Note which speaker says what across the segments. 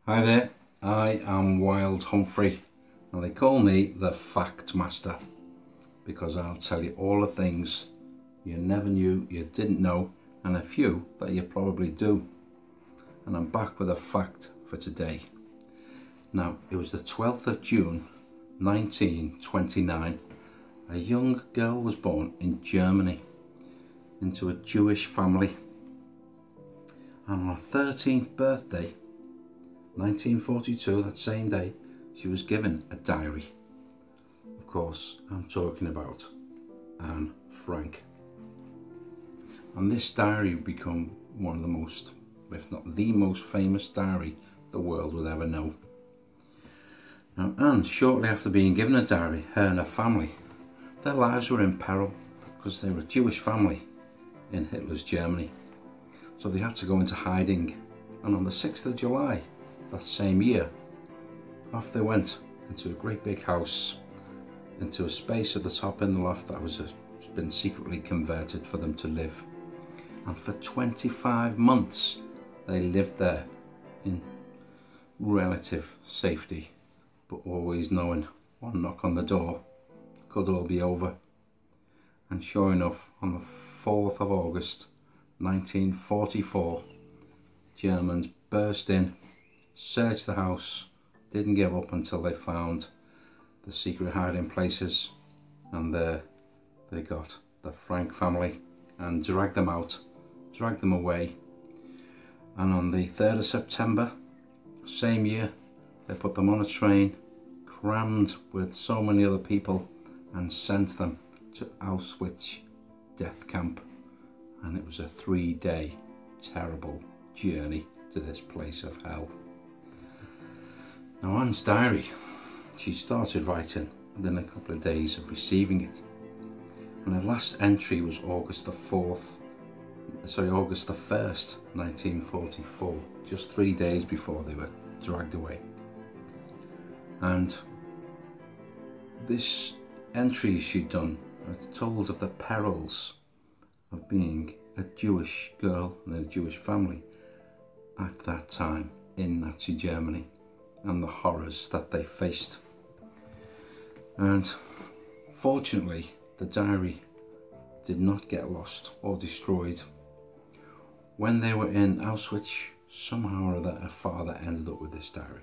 Speaker 1: Hi there, I am Wild Humphrey and they call me the Fact Master because I'll tell you all the things you never knew you didn't know and a few that you probably do. And I'm back with a fact for today. Now, it was the 12th of June 1929. A young girl was born in Germany into a Jewish family, and on her 13th birthday 1942, that same day, she was given a diary. Of course, I'm talking about Anne Frank. And this diary would become one of the most, if not the most famous diary the world would ever know. Now, Anne, shortly after being given a diary, her and her family, their lives were in peril because they were a Jewish family in Hitler's Germany. So they had to go into hiding. And on the 6th of July, that same year, off they went into a great big house, into a space at the top in the loft that was been secretly converted for them to live. And for 25 months they lived there in relative safety, but always knowing one knock on the door could all be over. And sure enough, on the 4th of August 1944, Germans burst in, searched the house, didn't give up until they found the secret hiding places, and there they got the Frank family and dragged them out, dragged them away. And on the 3rd of September, same year, they put them on a train, crammed with so many other people, and sent them to Auschwitz death camp. And it was a 3-day terrible journey to this place of hell. Now, Anne's diary, she started writing within a couple of days of receiving it, and her last entry was August the 1st, 1944, just 3 days before they were dragged away. And this entry she'd done told of the perils of being a Jewish girl in a Jewish family at that time in Nazi Germany, and the horrors that they faced. And fortunately, the diary did not get lost or destroyed. When they were in Auschwitz, somehow or other, her father ended up with this diary.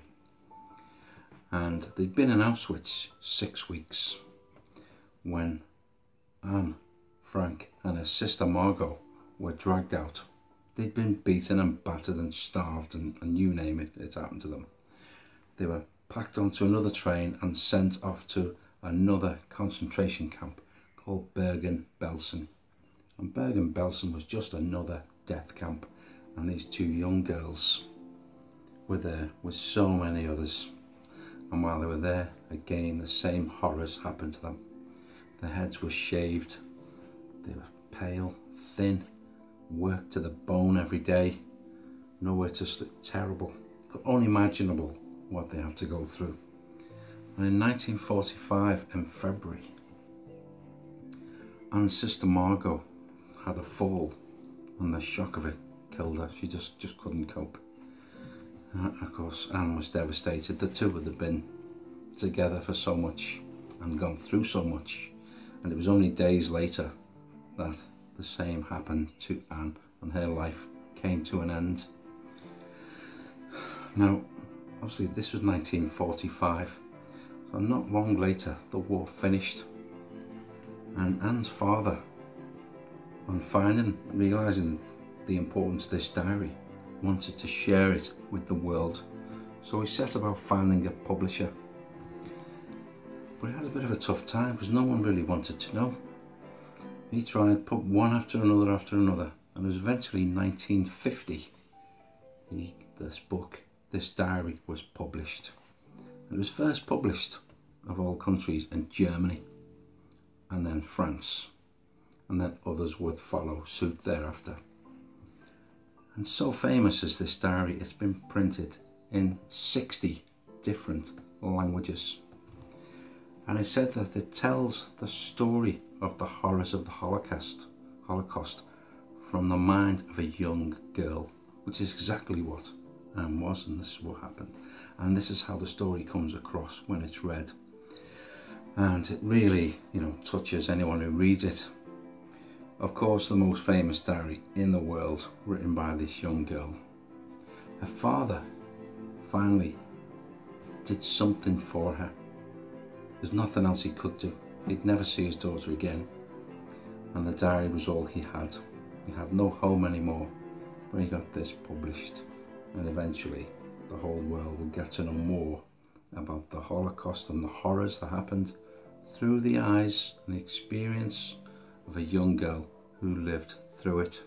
Speaker 1: And they'd been in Auschwitz 6 weeks when Anne Frank and her sister Margot were dragged out. They'd been beaten and battered and starved and you name it, it happened to them. They were packed onto another train and sent off to another concentration camp called Bergen-Belsen. And Bergen-Belsen was just another death camp, and these two young girls were there with so many others. And while they were there, again the same horrors happened to them. Their heads were shaved, they were pale, thin, worked to the bone every day, nowhere to sleep, terrible, unimaginable what they had to go through. And in 1945, in February, Anne's sister Margot had a fall, and the shock of it killed her. She just couldn't cope. Of course, Anne was devastated. The two had been together for so much and gone through so much, and it was only days later that the same happened to Anne, and her life came to an end. Now, obviously this was 1945, so not long later the war finished, and Anne's father, on realising the importance of this diary, wanted to share it with the world, so he set about finding a publisher. But he had a bit of a tough time because no one really wanted to know. He tried, put one after another, and it was eventually 1950 this diary was published. It was first published, of all countries, in Germany, and then France, and then others would follow suit thereafter. And so famous is this diary, it's been printed in 60 different languages. And it's said that it tells the story of the horrors of the Holocaust from the mind of a young girl, which is exactly what and this is what happened. And this is how the story comes across when it's read. And it really, touches anyone who reads it. Of course, the most famous diary in the world, written by this young girl. Her father finally did something for her. There's nothing else he could do. He'd never see his daughter again. And the diary was all he had. He had no home anymore. But he got this published. And eventually, the whole world will get to know more about the Holocaust and the horrors that happened through the eyes and the experience of a young girl who lived through it.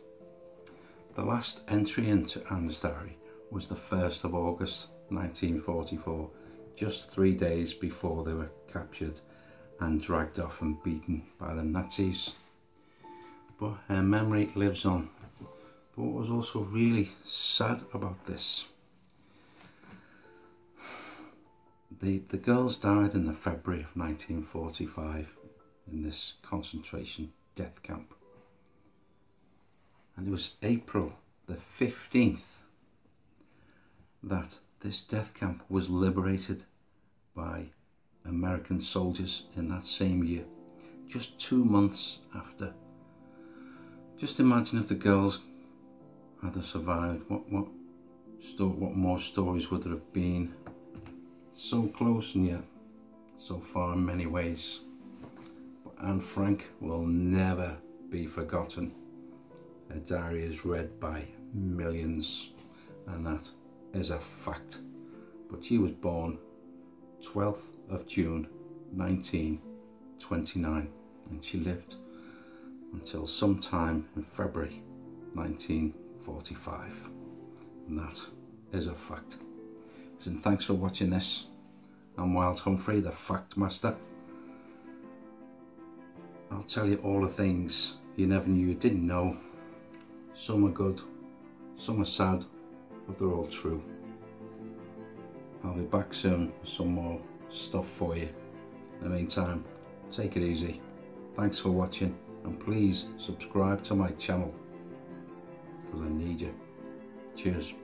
Speaker 1: The last entry into Anne's diary was the 1st of August 1944, just 3 days before they were captured and dragged off and beaten by the Nazis. But her memory lives on. But what was also really sad about this, the girls died in the February of 1945 in this concentration death camp. And it was April the 15th that this death camp was liberated by American soldiers in that same year, just 2 months after. Just imagine if the girls had survived, what more stories would there have been? So close and yet so far in many ways. But Anne Frank will never be forgotten. Her diary is read by millions, and that is a fact. But she was born 12th of June 1929, and she lived until sometime in February 1945, and that is a fact. And thanks for watching this. I'm Wild Humphrey, the Fact Master. I'll tell you all the things you never knew you didn't know. Some are good, some are sad, but they're all true. I'll be back soon with some more stuff for you. In the meantime, take it easy. Thanks for watching, and please subscribe to my channel because I need you. Cheers.